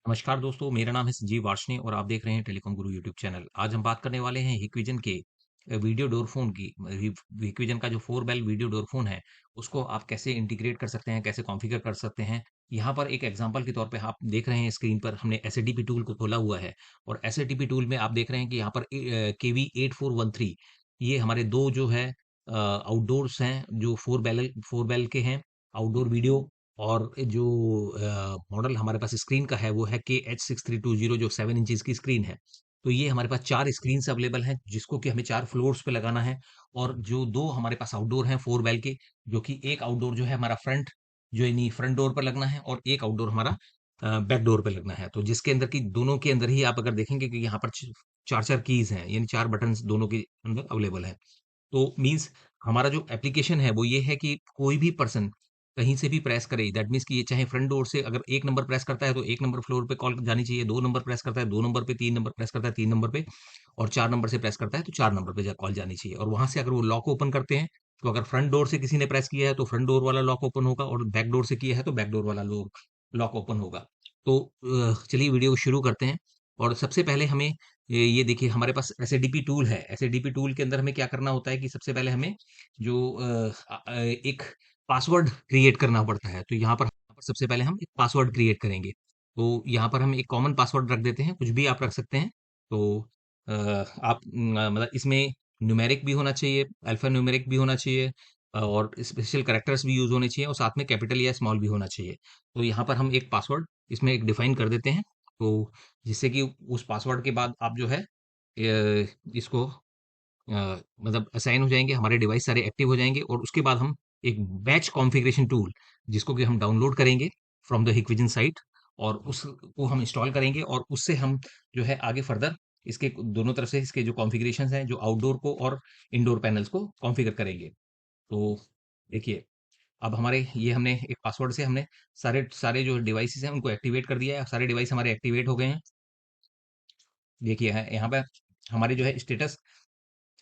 नमस्कार दोस्तों, मेरा नाम है संजीव वार्ष्णेय और आप देख रहे हैं टेलीकॉम गुरु यूट्यूब चैनल। आज हम बात करने वाले हैं हिक्विजन के वीडियो डोर फोन की। हिक्विजन का जो 4 बेल वीडियो डोर फोन है, उसको आप कैसे इंटीग्रेट कर सकते हैं, कैसे कॉन्फ़िगर कर सकते हैं। यहाँ पर एक एग्जांपल के तौर पे आप देख रहे हैं स्क्रीन पर हमने एसएटीपी टूल को खोला हुआ है और एसएटीपी टूल में आप देख रहे हैं कि यहाँ पर केवी8413 ये हमारे 2 जो है आउटडोर्स हैं जो 4 बेल के हैं, आउटडोर वीडियो। और जो मॉडल हमारे पास स्क्रीन का है वो है KH6320 जो 7 इंचेस की स्क्रीन है। तो ये हमारे पास 4 स्क्रीन अवेलेबल हैं जिसको कि हमें 4 फ्लोर्स पे लगाना है। और जो 2 हमारे पास आउटडोर हैं 4 बेल के, जो कि एक आउटडोर जो है हमारा फ्रंट जो यानी फ्रंट डोर पर लगना है और एक आउटडोर हमारा बैक डोर पे लगना है। तो जिसके अंदर की दोनों के अंदर ही आप अगर देखेंगे कि यहाँ पर 4-4 कीज हैं, यानी 4 बटन्स दोनों के अंदर अवेलेबल हैं। तो मीन्स हमारा जो एप्लीकेशन है वो ये है कि कोई भी पर्सन कहीं से भी प्रेस करे, दैट मीन्स कि ये चाहे फ्रंट डोर से अगर 1 नंबर प्रेस करता है तो 1 नंबर फ्लोर पे कॉल जानी चाहिए, 2 नंबर प्रेस करता है 2 नंबर पे, 3 नंबर प्रेस करता है 3 नंबर पे और 4 नंबर से प्रेस करता है तो 4 नंबर पे जा कॉल जानी चाहिए। और वहां से अगर वो लॉक ओपन करते हैं तो अगर फ्रंट डोर से किसी ने प्रेस किया है तो फ्रंट डोर वाला लॉक ओपन होगा और बैक डोर से किया है तो बैक डोर वाला लॉक ओपन होगा। तो चलिए वीडियो को शुरू करते हैं। और सबसे पहले हमें ये देखिए हमारे पास एसएडीपी टूल है। एसएडीपी टूल के अंदर हमें क्या करना होता है कि सबसे पहले हमें जो एक पासवर्ड क्रिएट करना पड़ता है। तो यहाँ पर सबसे पहले हम एक पासवर्ड क्रिएट करेंगे। तो यहाँ पर हम एक कॉमन पासवर्ड रख देते हैं, कुछ भी आप रख सकते हैं। तो आप मतलब इसमें न्यूमेरिक भी होना चाहिए, अल्फा न्यूमेरिक भी होना चाहिए और स्पेशल कैरेक्टर्स भी यूज होने चाहिए और साथ में कैपिटल या स्मॉल भी होना चाहिए। तो यहाँ पर हम एक पासवर्ड इसमें एक डिफाइन कर देते हैं। तो जिससे कि उस पासवर्ड के बाद आप जो है इसको मतलब असाइन हो जाएंगे, हमारे डिवाइस सारे एक्टिव हो जाएंगे और उसके बाद हम एक बैच कॉन्फ़िगरेशन टूल जिसको कि हम डाउनलोड करेंगे फ्रॉम द हिक्विजन साइट और उसको हम इंस्टॉल करेंगे और उससे हम जो है आगे फर्दर इसके दोनों तरफ से इसके जो कॉन्फ़िगरेशंस हैं जो आउटडोर को और इंडोर पैनल्स को कॉन्फ़िगर करेंगे। तो देखिए अब हमारे ये हमने एक पासवर्ड से हमने सारे सारे जो डिवाइसेस हैं उनको एक्टिवेट कर दिया है, सारे डिवाइस हमारे एक्टिवेट हो गए हैं। देखिए यहाँ पे हमारे जो है स्टेटस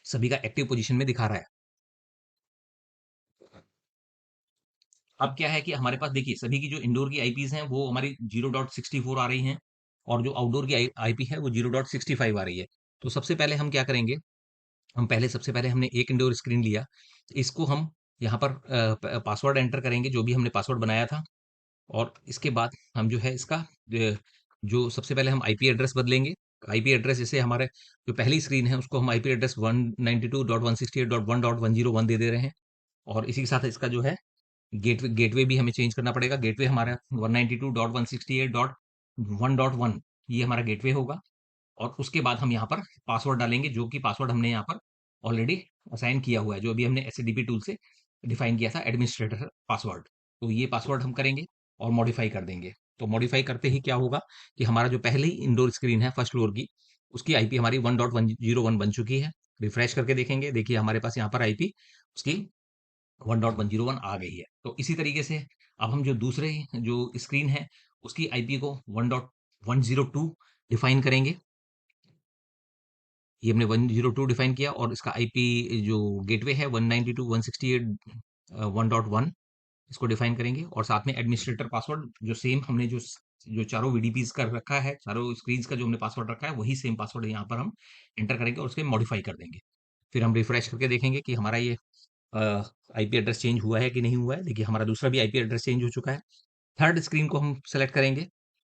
सभी का एक्टिव पोजीशन में दिखा रहा है। अब क्या है कि हमारे पास देखिए सभी की जो इंडोर की आईपीज़ हैं वो हमारी 0.64 आ रही हैं और जो आउटडोर की आईपी है वो 0.65 आ रही है। तो सबसे पहले हम क्या करेंगे, हम पहले सबसे पहले हमने एक इंडोर स्क्रीन लिया, इसको हम यहाँ पर पासवर्ड एंटर करेंगे जो भी हमने पासवर्ड बनाया था। और इसके बाद हम जो है इसका जो सबसे पहले हम आईपी एड्रेस बदलेंगे। आईपी एड्रेस जैसे हमारे जो पहली स्क्रीन है उसको हम आईपी एड्रेस 192.168.1.101 दे दे रहे हैं। और इसी के साथ इसका जो है गेटवे गेटवे भी हमें चेंज करना पड़ेगा। गेटवे हमारा 192.168.1.1 ये हमारा गेटवे होगा। और उसके बाद हम यहाँ पर पासवर्ड डालेंगे जो कि पासवर्ड हमने यहाँ पर ऑलरेडी असाइन किया हुआ है, जो अभी हमने एसएडीपी टूल से डिफाइन किया था, एडमिनिस्ट्रेटर पासवर्ड। तो ये पासवर्ड हम करेंगे और मॉडिफाई कर देंगे। तो मॉडिफाई करते ही क्या होगा कि हमारा जो पहले ही इंडोर स्क्रीन है फर्स्ट फ्लोर की, उसकी आईपी हमारी 1.101 बन चुकी है। रिफ्रेश करके देखेंगे, देखिए हमारे पास यहाँ पर आईपी उसकी 1.101 आ गई है। तो इसी तरीके से अब हम जो दूसरे जो स्क्रीन है उसकी आईपी को 1.102 डिफाइन करेंगे। ये हमने 102 डिफाइन किया और इसका आईपी जो गेटवे है 192.168.1.1 इसको डिफाइन करेंगे और साथ में एडमिनिस्ट्रेटर पासवर्ड जो सेम हमने जो चारों वीडीपीज कर रखा है, चारों स्क्रीन का जो हमने पासवर्ड रखा है वही सेम पासवर्ड यहाँ पर हम एंटर करेंगे और उसके मॉडिफाई कर देंगे। फिर हम रिफ्रेश करके देखेंगे कि हमारा ये आईपी एड्रेस चेंज हुआ है कि नहीं हुआ है। देखिए हमारा दूसरा भी आईपी एड्रेस चेंज हो चुका है। थर्ड स्क्रीन को हम सेलेक्ट करेंगे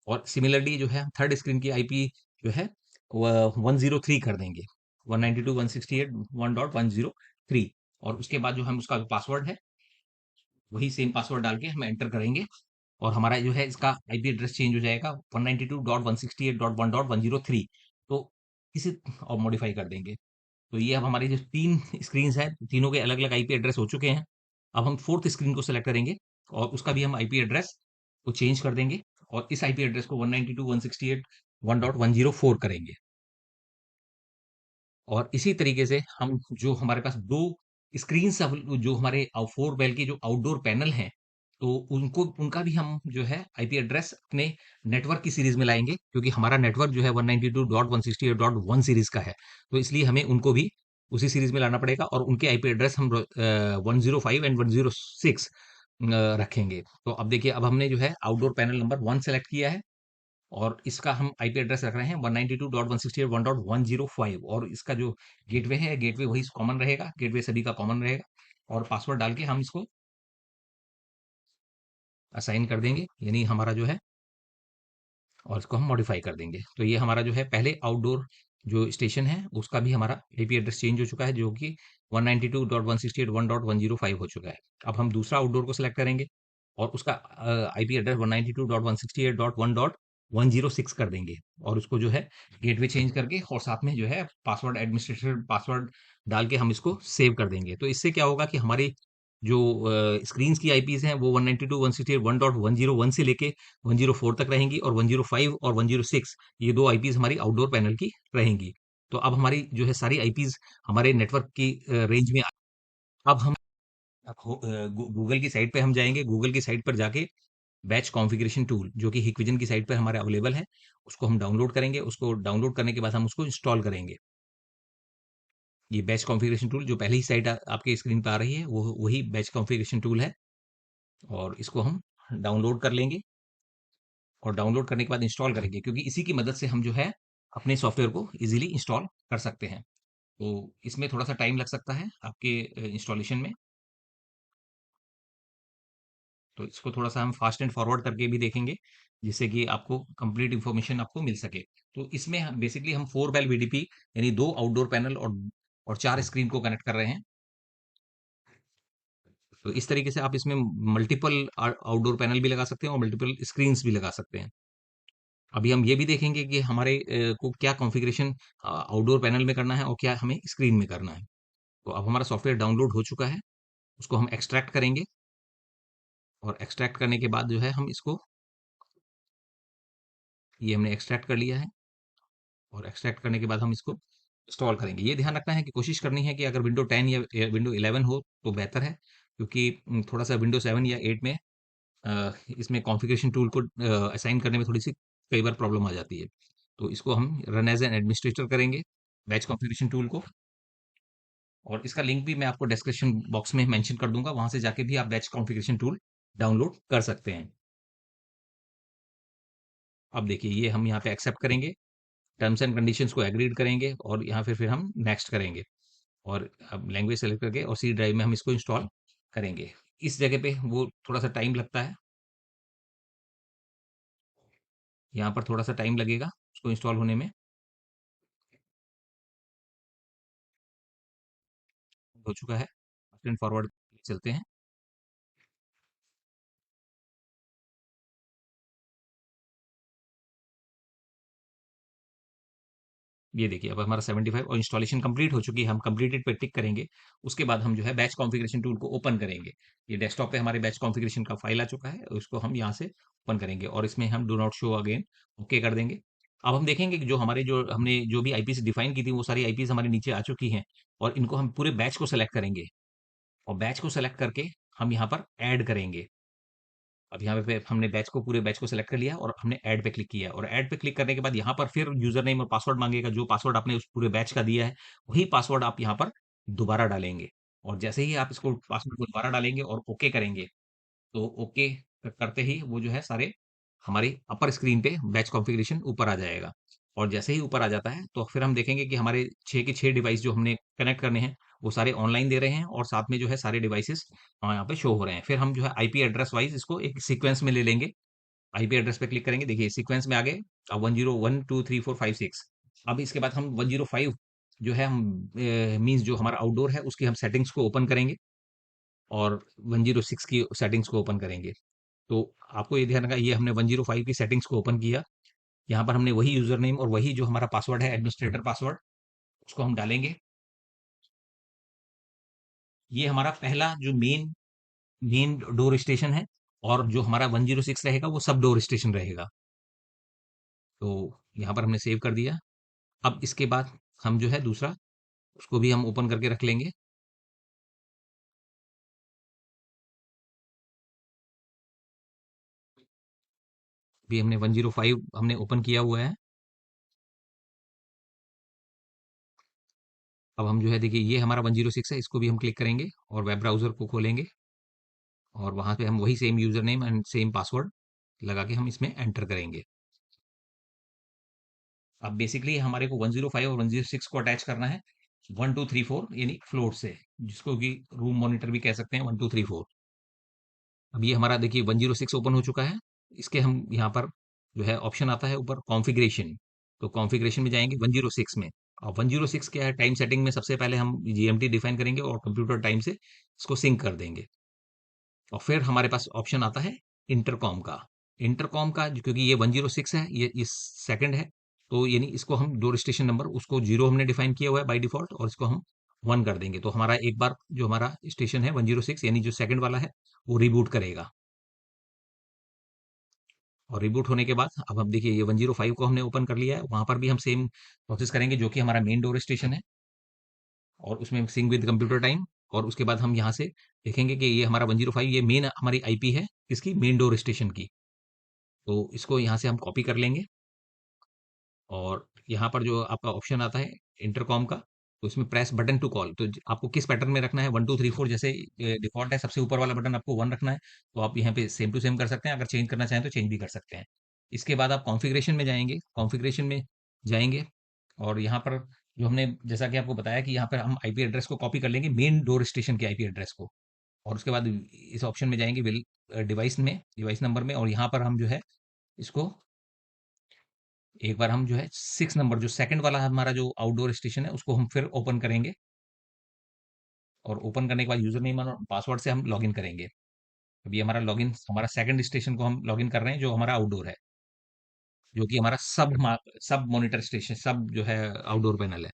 और सिमिलरली जो है थर्ड स्क्रीन की आईपी जो है 103 कर देंगे, 192.168.1.103। और उसके बाद जो हम उसका पासवर्ड है वही सेम पासवर्ड डाल के हम एंटर करेंगे और हमारा जो है इसका आईपी एड्रेस चेंज हो जाएगा 192.168.1.103। तो इसे और मॉडिफाई कर देंगे। तो ये अब हमारी जो 3 स्क्रीन्स हैं, तीनों के अलग-अलग आईपी एड्रेस हो चुके हैं। अब हम 4th स्क्रीन को सेलेक्ट करेंगे और उसका भी हम आईपी एड्रेस को चेंज कर देंगे और इस आईपी एड्रेस को 192.168.1.104 करेंगे। और इसी तरीके से हम जो हमारे पास 2 स्क्रीन्स जो हमारे 4 बेल के जो आउटडोर पैनल हैं, तो उनको उनका भी हम जो है आईपी एड्रेस अपने नेटवर्क की सीरीज़ में लाएँगे क्योंकि हमारा नेटवर्क जो है 192.168.1 सीरीज़ का है। तो इसलिए हमें उनको भी उसी सीरीज़ में लाना पड़ेगा और उनके आईपी एड्रेस हम 105 एंड 106 रखेंगे। तो अब देखिए अब हमने जो है आउटडोर पैनल नंबर 1 सेलेक्ट किया है और इसका हम आईपी एड्रेस रख रहे हैं 192.168.1.105 और इसका जो गेटवे है, गेटवे वही कॉमन रहेगा, गेटवे सभी का कॉमन रहेगा और पासवर्ड डाल के हम इसको असाइन कर देंगे, यानी हमारा जो है और इसको हम मॉडिफाई कर देंगे। तो ये हमारा जो है पहले आउटडोर जो स्टेशन है उसका भी हमारा आईपी एड्रेस चेंज हो चुका है, जो कि 192.168.1.105 हो चुका है। अब हम दूसरा आउटडोर को सिलेक्ट करेंगे और उसका आईपी एड्रेस 192.168.1.106 कर देंगे और उसको जो है गेटवे चेंज करके और साथ में जो है पासवर्ड एडमिनिस्ट्रेटर पासवर्ड डाल के हम इसको सेव कर देंगे। तो इससे क्या होगा कि हमारी जो स्क्रीन की आईपीज हैं वो 192.168.1.101 से लेके 104 तक रहेंगी और 105 और 106 ये दो आईपीज हमारी आउटडोर पैनल की रहेंगी। तो अब हमारी जो है सारी आईपीज हमारे नेटवर्क की रेंज में अब हम गूगल की साइट पे हम जाएंगे। गूगल की साइट पर जाके बैच कॉन्फ़िगरेशन टूल जो कि हिकविजन की साइट पर हमारे अवेलेबल है, उसको हम डाउनलोड करेंगे। उसको डाउनलोड करने के बाद हम उसको इंस्टॉल करेंगे। ये बैच कॉन्फ़िगरेशन टूल जो पहले ही साइट आपके स्क्रीन पे आ रही है वो वही बैच कॉन्फ़िगरेशन टूल है और इसको हम डाउनलोड कर लेंगे और डाउनलोड करने के बाद इंस्टॉल करेंगे, क्योंकि इसी की मदद से हम जो है अपने सॉफ्टवेयर को इजीली इंस्टॉल कर सकते हैं। तो इसमें थोड़ा सा टाइम लग सकता है आपके इंस्टॉलेशन में। तो इसको थोड़ा सा हम फास्ट एंड फॉरवर्ड करके भी देखेंगे, जिससे कि आपको कंप्लीट इंफॉर्मेशन आपको मिल सके। तो इसमें हम बेसिकली हम 4 बेल वीडीपी यानी 2 आउटडोर पैनल और 4 स्क्रीन को कनेक्ट कर रहे हैं। तो इस तरीके से आप इसमें मल्टीपल आउटडोर पैनल भी लगा सकते हैं और मल्टीपल स्क्रीन्स भी लगा सकते हैं। अभी हम ये भी देखेंगे कि हमारे को क्या कॉन्फ़िगरेशन आउटडोर पैनल में करना है और क्या हमें स्क्रीन में करना है। तो अब हमारा सॉफ्टवेयर डाउनलोड हो चुका है, उसको हम एक्सट्रैक्ट करेंगे और एक्सट्रैक्ट करने के बाद जो है हम इसको ये हमने एक्सट्रैक्ट कर लिया है और एक्सट्रैक्ट करने के बाद हम इसको इंस्टॉल करेंगे। ये ध्यान रखना है कि कोशिश करनी है कि अगर विंडो 10 या विंडो 11 हो तो बेहतर है, क्योंकि थोड़ा-सा विंडो 7 या 8 में इसमें कॉन्फ़िगरेशन टूल को असाइन करने में थोड़ी-सी कई बार प्रॉब्लम आ जाती है। तो इसको हम रन एज़ एन एडमिनिस्ट्रेटर करेंगे, बैच कॉन्फ़िगरेशन टूल को। और इसका लिंक भी मैं आपको डिस्क्रिप्शन बॉक्स में मेंशन कर दूंगा, वहां से जाके भी आप बैच कॉन्फ़िगरेशन टूल डाउनलोड कर सकते हैं। अब देखिए ये हम यहाँ पे एक्सेप्ट करेंगे, टर्म्स एंड कंडीशंस को एग्रीड करेंगे और यहाँ फिर हम नेक्स्ट करेंगे और अब लैंग्वेज सेलेक्ट करके और सी ड्राइव में हम इसको इंस्टॉल करेंगे। इस जगह पे वो थोड़ा सा टाइम लगता है, यहाँ पर थोड़ा सा टाइम लगेगा उसको इंस्टॉल होने में। हो चुका है, फॉरवर्ड चलते हैं। ये देखिए अब हमारा 75 और इंस्टॉलेशन कंप्लीट हो चुकी है। हम कंप्लीटेड पे टिक करेंगे। उसके बाद हम जो है बैच कॉन्फ़िगरेशन टूल को ओपन करेंगे। ये डेस्कटॉप पे हमारे बैच कॉन्फ़िगरेशन का फाइल आ चुका है, उसको हम यहाँ से ओपन करेंगे और इसमें हम do not show again okay कर देंगे। अब हम देखेंगे कि जो हमारे जो हमने जो भी आईपीस डिफाइन की थी वो सारी आईपीस हमारे नीचे आ चुकी हैं और इनको हम पूरे बैच को सेलेक्ट करेंगे और बैच को सेलेक्ट करके हम यहाँ पर ऐड करेंगे। अब यहाँ पे हमने बैच को पूरे बैच को सेलेक्ट कर लिया और हमने ऐड पे क्लिक किया और ऐड पे क्लिक करने के बाद यहाँ पर फिर यूजर नेम और पासवर्ड मांगेगा। जो पासवर्ड आपने उस पूरे बैच का दिया है वही पासवर्ड आप यहाँ पर दोबारा डालेंगे और जैसे ही आप इसको पासवर्ड को दोबारा डालेंगे और ओके करेंगे तो ओके करते ही वो जो है सारे हमारी अपर स्क्रीन पे बैच कॉन्फ़िगरेशन ऊपर आ जाएगा और जैसे ही ऊपर आ जाता है तो फिर हम देखेंगे कि हमारे 6 के 6 डिवाइस जो हमने कनेक्ट करने हैं वो सारे ऑनलाइन दे रहे हैं और साथ में जो है सारे डिवाइसेस यहाँ पे शो हो रहे हैं। फिर हम जो है आईपी एड्रेस वाइज इसको एक सीक्वेंस में ले लेंगे। आईपी एड्रेस पे क्लिक करेंगे, देखिए सीक्वेंस में आ गए। अब 1012345 अब इसके बाद हम 105 जो है हम मींस जो हमारा आउटडोर है उसकी हम सेटिंग्स को ओपन करेंगे और 106 की सेटिंग्स को ओपन करेंगे। तो आपको ये ध्यान रखना, ये हमने 105 की सेटिंग्स को ओपन किया। यहाँ पर हमने वही यूजर नेम और वही जो हमारा पासवर्ड है एडमिनिस्ट्रेटर पासवर्ड उसको हम डालेंगे। ये हमारा पहला जो मेन मेन डोर स्टेशन है और जो हमारा 106 रहेगा वो सब डोर स्टेशन रहेगा। तो यहाँ पर हमने सेव कर दिया। अब इसके बाद हम जो है दूसरा उसको भी हम ओपन करके रख लेंगे। भी हमने 105 हमने ओपन किया हुआ है। अब हम जो है देखिए ये हमारा 106 है, इसको भी हम क्लिक करेंगे और वेब ब्राउजर को खोलेंगे और वहां पे हम वही same user name and same password लगा के हम इसमें एंटर करेंगे। अब बेसिकली हमारे को 105 और 106 को अटैच करना है 1234 यानी फ्लोर से, जिसको कि रूम मॉनिटर भी कह सकते हैं 1234। अब ये हमारा देखिए 106 ओपन हो चुका है। इसके हम यहाँ पर जो है ऑप्शन आता है ऊपर कॉन्फ़िगरेशन, तो कॉन्फ़िगरेशन में जाएँगे 106 में। और 106 क्या है, टाइम सेटिंग में सबसे पहले हम जीएमटी डिफाइन करेंगे और कंप्यूटर टाइम से इसको सिंक कर देंगे। और फिर हमारे पास ऑप्शन आता है इंटरकॉम का। इंटरकॉम का क्योंकि ये 106 है, ये इस सेकंड है, तो यानी इसको हम डोर स्टेशन नंबर उसको 0 हमने डिफाइन किया हुआ है बाय डिफ़ॉल्ट, और इसको हम 1 कर देंगे। तो हमारा एक बार जो हमारा स्टेशन है 106 यानी जो सेकंड वाला है, वो रिबूट करेगा। और रिबूट होने के बाद अब हम देखिए ये 105 को हमने ओपन कर लिया है, वहाँ पर भी हम सेम प्रोसेस करेंगे जो कि हमारा मेन डोर स्टेशन है, और उसमें सिंक विद कंप्यूटर टाइम। और उसके बाद हम यहाँ से देखेंगे कि ये हमारा 105 ये मेन हमारी आईपी है इसकी, मेन डोर स्टेशन की। तो इसको यहाँ से हम कॉपी कर लेंगे, और यहाँ पर जो आपका ऑप्शन आता है इंटरकॉम का, तो इसमें प्रेस बटन टू कॉल, तो आपको किस पैटर्न में रखना है, 1 2 3 4 जैसे डिफॉल्ट है, सबसे ऊपर वाला बटन आपको 1 रखना है, तो आप यहाँ पे सेम टू सेम कर सकते हैं, अगर चेंज करना चाहें तो चेंज भी कर सकते हैं। इसके बाद आप कॉन्फ़िगरेशन में जाएंगे, कॉन्फ़िगरेशन में जाएंगे, और यहाँ पर जो हमने जैसा कि आपको बताया कि यहाँ पर हम आईपी एड्रेस को कॉपी कर लेंगे, मेन डोर स्टेशन के आईपी एड्रेस को। और उसके बाद इस ऑप्शन में जाएंगे विल डिवाइस में, डिवाइस नंबर में, और यहाँ पर हम जो है इसको एक बार हम जो है 6 नंबर जो सेकंड वाला हमारा जो आउटडोर स्टेशन है उसको हम फिर ओपन करेंगे, और ओपन करने के बाद यूजर नेम और पासवर्ड से हम लॉगिन करेंगे। अभी हमारा लॉगिन, हमारा सेकंड स्टेशन को हम लॉगिन कर रहे हैं जो हमारा आउटडोर है, जो कि हमारा सब मॉनिटर स्टेशन, सब जो है आउटडोर पैनल है।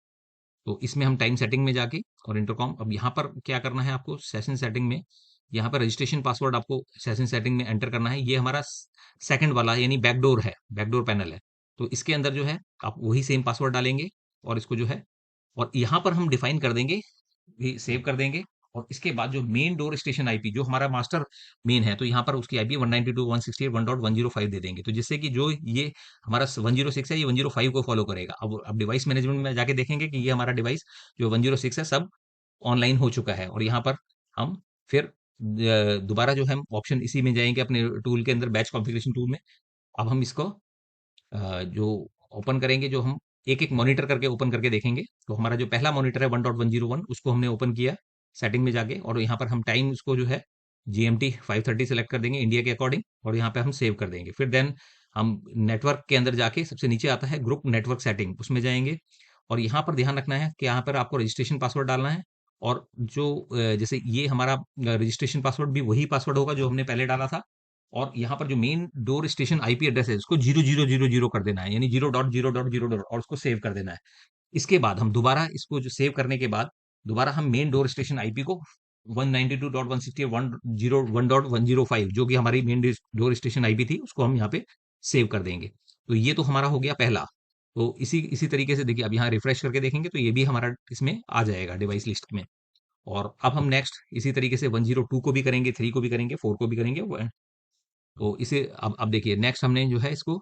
तो इसमें हम टाइम सेटिंग में जाके और इंटरकॉम, अब यहाँ पर क्या करना है आपको, सेशन सेटिंग में यहाँ पर रजिस्ट्रेशन पासवर्ड आपको सेशन सेटिंग में एंटर करना है। ये हमारा सेकंड वाला यानी बैकडोर है, बैकडोर पैनल है। तो इसके अंदर जो है आप वही सेम पासवर्ड डालेंगे, और इसको जो है, और यहाँ पर हम डिफाइन कर देंगे, भी सेव कर देंगे। और इसके बाद जो मेन डोर स्टेशन आईपी जो हमारा मास्टर मेन है, तो यहाँ पर उसकी आईपी 192.168.1.105 दे देंगे, तो जिससे कि जो ये हमारा 106 है ये 105 को फॉलो करेगा। अब डिवाइस मैनेजमेंट में जाके देखेंगे कि ये हमारा डिवाइस जो 106 है सब ऑनलाइन हो चुका है। और यहाँ पर हम फिर दोबारा जो हम ऑप्शन इसी में जाएंगे अपने टूल के अंदर, बैच कॉन्फ़िगरेशन टूल में। अब हम इसको जो ओपन करेंगे, जो हम एक एक मॉनिटर करके ओपन करके देखेंगे। तो हमारा जो पहला मॉनिटर है 1.101 उसको हमने ओपन किया सेटिंग में जाके, और यहाँ पर हम टाइम उसको जो है जीएमटी 5:30 सेलेक्ट कर देंगे इंडिया के अकॉर्डिंग, और यहाँ पे हम सेव कर देंगे। फिर देन हम नेटवर्क के अंदर जाके सबसे नीचे आता है ग्रुप नेटवर्क सेटिंग, उसमें जाएंगे, और यहाँ पर ध्यान रखना है कि यहाँ पर आपको रजिस्ट्रेशन पासवर्ड डालना है। और जो जैसे ये हमारा रजिस्ट्रेशन पासवर्ड भी वही पासवर्ड होगा जो हमने पहले डाला था। और यहाँ पर जो main door station IP address है उसको 0000 कर देना है, यानी 0.0.0 और उसको सेव कर देना है। इसके बाद हम दोबारा इसको जो सेव करने के बाद दोबारा हम मेन डोर स्टेशन आईपी को 192.168.1.105 जो कि हमारी मेन डोर स्टेशन आईपी थी उसको हम यहाँ पे सेव कर देंगे। तो ये तो हमारा हो गया पहला। तो इसी इसी तरीके से देखिए अब यहाँ रिफ्रेश करके देखेंगे तो ये भी हमारा इसमें आ जाएगा डिवाइस लिस्ट में। और अब हम नेक्स्ट इसी तरीके से 102 को भी करेंगे, 3 को भी करेंगे, 4 को भी करेंगे। तो इसे अब देखिए नेक्स्ट हमने जो है इसको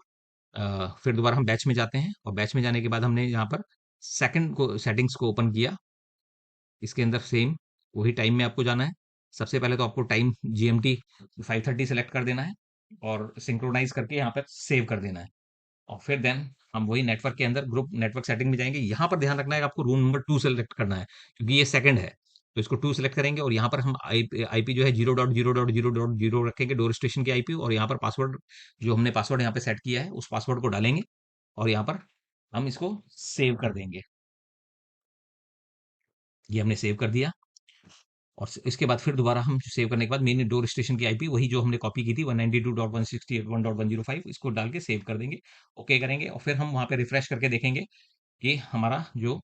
फिर दोबारा हम बैच में जाते हैं, और बैच में जाने के बाद हमने यहाँ पर सेकंड को सेटिंग्स को ओपन किया। इसके अंदर सेम वही टाइम में आपको जाना है। सबसे पहले तो आपको टाइम जीएमटी 5:30 सेलेक्ट कर देना है, और सिंक्रोनाइज करके यहाँ पर सेव कर देना है। और फिर देन हम वही नेटवर्क के अंदर ग्रुप नेटवर्क सेटिंग में जाएंगे। यहाँ पर ध्यान रखना है कि आपको रूम नंबर 2 सेलेक्ट करना है, क्योंकि ये सेकंड है। तो इसको 2 सेलेक्ट करेंगे, और यहाँ पर हम आईपी जो है 0.0.0.0 रखेंगे डोर स्टेशन की आईपी, और यहाँ पर पासवर्ड जो हमने पासवर्ड यहाँ पे सेट किया है उस पासवर्ड को डालेंगे, और यहाँ पर हम इसको सेव कर देंगे। ये हमने सेव कर दिया, और इसके बाद फिर दोबारा हम सेव करने के बाद मेन डोर स्टेशन की आईपी वही जो हमने कॉपी की थी 192.168.1.105 इसको डाल के सेव कर देंगे। ओके करेंगे, और फिर हम वहाँ पे रिफ्रेश करके देखेंगे कि हमारा जो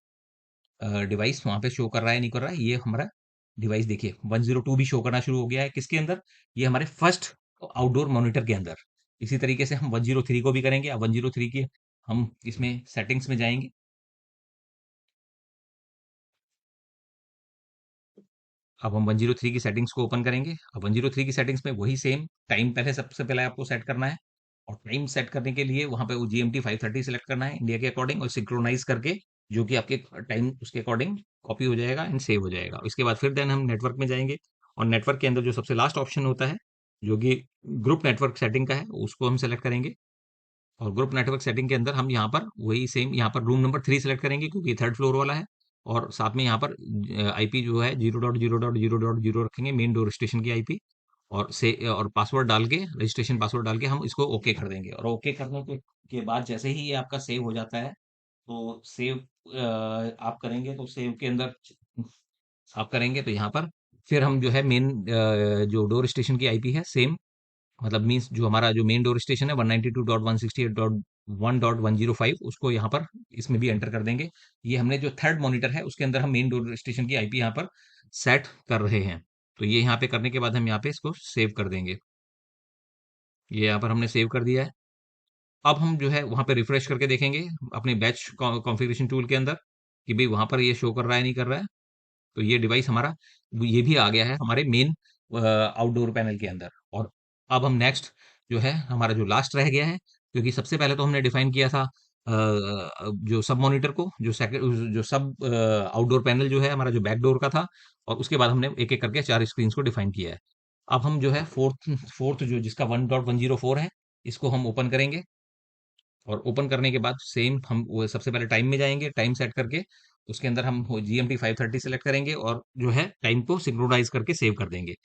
डिवाइस वहाँ पे शो कर रहा है नहीं कर रहा है। ये हमारा डिवाइस देखिए 102 भी शो करना शुरू हो गया है, किसके अंदर, ये हमारे फर्स्ट आउटडोर मॉनिटर के अंदर। इसी तरीके से हम 103 को भी करेंगे। अब 103 की हम इसमें सेटिंग्स में जाएंगे। अब हम 103 की सेटिंग्स को ओपन करेंगे। अब 103 की सेटिंग्स में वही सेम टाइम पहले सबसे पहले आपको सेट करना है, और टाइम सेट करने के लिए वहां पे वो जीएमटी 5:30 सेलेक्ट करना है इंडिया के अकॉर्डिंग, और सिंक्रोनाइज करके जो कि आपके टाइम उसके अकॉर्डिंग कॉपी हो जाएगा एंड सेव हो जाएगा। इसके बाद फिर देन हम नेटवर्क में जाएंगे, और नेटवर्क के अंदर जो सबसे लास्ट ऑप्शन होता है जो कि ग्रुप नेटवर्क सेटिंग का है उसको हम सेलेक्ट करेंगे। और ग्रुप नेटवर्क सेटिंग के अंदर हम यहाँ पर वही सेम यहाँ पर रूम नंबर 3 सेलेक्ट करेंगे क्योंकि ये थर्ड फ्लोर वाला है। और साथ में यहाँ पर आईपी जो है 0.0.0.0 रखेंगे, मेन डोर स्टेशन की आईपी। और पासवर्ड डाल के, रजिस्ट्रेशन पासवर्ड डाल के हम इसको ओके कर देंगे। और ओके करने के बाद जैसे ही ये आपका सेव हो जाता है, तो सेव आप करेंगे तो सेव के अंदर आप करेंगे तो यहाँ पर फिर हम जो है मेन जो डोर स्टेशन की आईपी है सेम, मतलब मीन्स जो हमारा जो मेन डोर स्टेशन है 192.168.1.105 उसको यहाँ पर इसमें भी एंटर कर देंगे। ये हमने जो थर्ड मॉनिटर है उसके अंदर हम मेन डोर स्टेशन की आईपी यहाँ पर सेट कर रहे हैं। तो ये यहाँ पे करने के बाद हम यहाँ पे इसको सेव कर देंगे। ये यहाँ पर हमने सेव कर दिया है। अब हम जो है वहाँ पे रिफ्रेश करके देखेंगे अपने बैच कॉन्फ़िगरेशन टूल के अंदर कि भाई वहाँ पर ये शो कर रहा है नहीं कर रहा है। तो ये डिवाइस हमारा ये भी आ गया है हमारे मेन आउटडोर पैनल के अंदर। और अब हम नेक्स्ट जो है हमारा जो लास्ट रह गया है, क्योंकि सबसे पहले तो हमने डिफाइन किया था जो सब मॉनिटर को, जो सेकंड जो सब आउटडोर पैनल जो है हमारा जो बैक डोर का था। और उसके बाद हमने एक एक करके चार स्क्रीन को डिफाइन किया है। अब हम जो है फोर्थ फोर्थ जो जिसका 1.104 है, इसको हम ओपन करेंगे। और ओपन करने के बाद सेम हम वो सबसे पहले टाइम में जाएंगे, टाइम सेट करके उसके अंदर हम GMT 530 सेलेक्ट करेंगे और जो है टाइम को सिंक्रोनाइज करके सेव कर देंगे।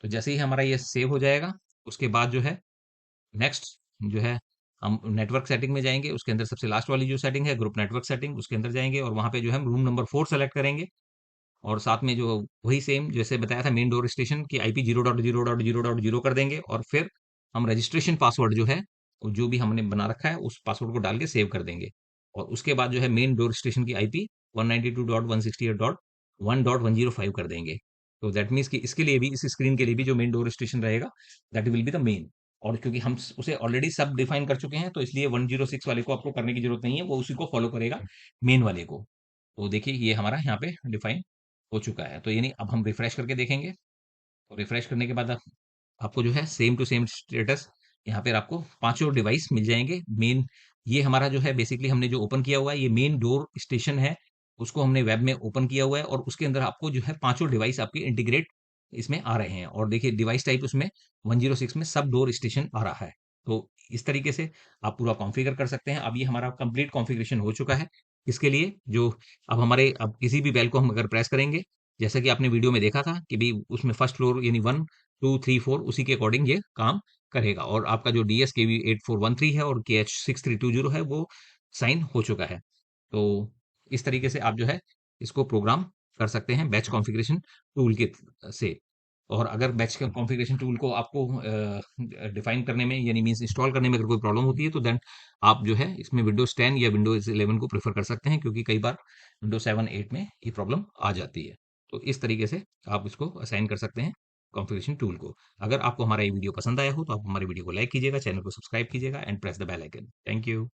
तो जैसे ही हमारा ये सेव हो जाएगा, उसके बाद जो है नेक्स्ट जो है हम नेटवर्क सेटिंग में जाएंगे। उसके अंदर सबसे लास्ट वाली जो सेटिंग है ग्रुप नेटवर्क सेटिंग, उसके अंदर जाएंगे और वहां पे जो है हम रूम नंबर 4 सेलेक्ट करेंगे। और साथ में जो वही सेम जैसे बताया था मेन डोर स्टेशन की आईपी 0.0.0.0 कर देंगे। और फिर हम रजिस्ट्रेशन पासवर्ड जो है वो जो भी हमने बना रखा है उस पासवर्ड को डाल के सेव कर देंगे। और उसके बाद जो है मेन डोर स्टेशन की आईपी 192.168.1.105 कर देंगे। तो दैट मीन्स कि इसके लिए भी, इस स्क्रीन के लिए भी जो मेन डोर स्टेशन रहेगा that will be the main. और क्योंकि हम उसे ऑलरेडी सब डिफाइन कर चुके हैं, तो इसलिए 106 वाले को आपको करने की जरूरत नहीं है, वो उसी को फॉलो करेगा, मेन वाले को। तो देखिए ये हमारा यहाँ पे डिफाइन हो चुका है। तो यानी अब हम रिफ्रेश करके देखेंगे। तो रिफ्रेश करने के बाद आपको जो है सेम टू सेम स्टेटस यहाँ पे आपको पांचों डिवाइस मिल जाएंगे। मेन ये हमारा जो है बेसिकली हमने जो ओपन किया हुआ है ये मेन डोर स्टेशन है, उसको हमने वेब में ओपन किया हुआ है। और उसके अंदर आपको जो है पांचों डिवाइस आपके इंटीग्रेट इसमें आ रहे हैं। और देखिए डिवाइस टाइप उसमें 106 में सब डोर स्टेशन आ रहा है। तो इस तरीके से आप पूरा कॉन्फ़िगर कर सकते हैं। अब ये हमारा कंप्लीट कॉन्फ़िगरेशन हो चुका है। इसके लिए जो अब हमारे अब किसी भी बेल को हम अगर प्रेस करेंगे, जैसा कि आपने वीडियो में देखा था कि भई उसमें फर्स्ट फ्लोर यानी 1, 2, 3, 4 उसी के अकॉर्डिंग ये काम करेगा। और आपका जो DSKV 8413 है और KH6320 है वो साइन हो चुका है। तो इस तरीके से आप जो है इसको प्रोग्राम कर सकते हैं बैच कॉन्फ़िगरेशन टूल के से। और अगर बैच कॉन्फ़िगरेशन टूल को आपको डिफाइन करने में यानी मीन्स इंस्टॉल करने में अगर कोई प्रॉब्लम होती है, तो देन आप जो है इसमें विंडोज़ 10 या विंडोज़ 11 को प्रेफ़र कर सकते हैं, क्योंकि कई बार विंडोज़ 7, 8 में ये प्रॉब्लम आ जाती है। तो इस तरीके से आप इसको असाइन कर सकते हैं कॉन्फ़िगरेशन टूल को। अगर आपको हमारा ये वीडियो पसंद आया हो तो आप हमारे वीडियो को लाइक कीजिएगा, चैनल को सब्सक्राइब कीजिएगा and press the bell icon. Thank you.